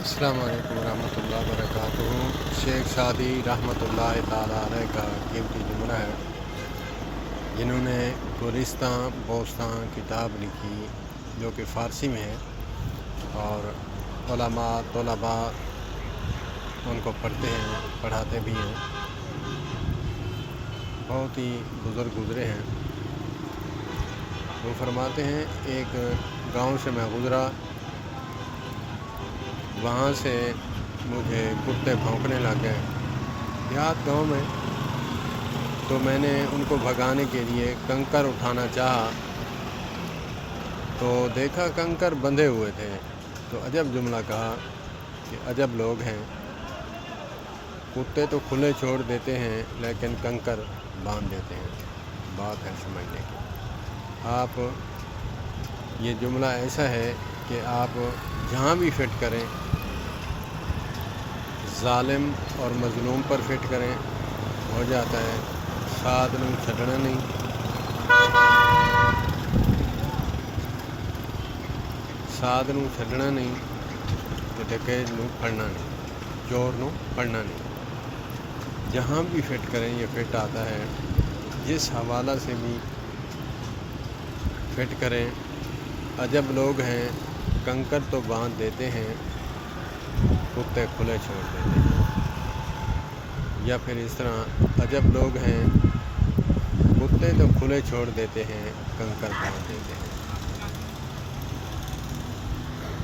अस्सलाम वालेकुम रहमतुल्लाहि व बरकातुहू। शेख सादी रहमतुल्लाहि ताला अलैह का कीमती जुमला है, जिन्होंने गुलिस्तान बोस्तान किताब लिखी जो कि फ़ारसी में है और उलमा तलबा उनको पढ़ते हैं, पढ़ाते भी हैं। बहुत ही बुज़ुर्ग गुज़रे हैं। वो फरमाते हैं, एक गांव से मैं गुज़रा, वहाँ से मुझे कुत्ते भौंकने लग गए देहात गांव में। तो मैंने उनको भगाने के लिए कंकर उठाना चाहा तो देखा कंकर बंधे हुए थे। तो अजब जुमला कहा कि अजब लोग हैं, कुत्ते तो खुले छोड़ देते हैं लेकिन कंकर बांध देते हैं। बात है समझने की। आप ये जुमला ऐसा है कि आप जहाँ भी फिट करें, ज़ालिम और मज़लूम पर फिट करें, हो जाता है। साथ नूं छड्डना नहीं, साध नूं छड्डना नहीं तो डकैत नूं फड़ना नहीं, चोर नूं फड़ना नहीं। जहाँ भी फिट करें ये फिट आता है। जिस हवाला से भी फिट करें। अजब लोग हैं, कंकर तो बांध देते हैं, कुत्ते खुले छोड़ देते हैं। या फिर इस तरह, अजब लोग हैं, कुत्ते तो खुले छोड़ देते हैं, कंकर बांध देते हैं।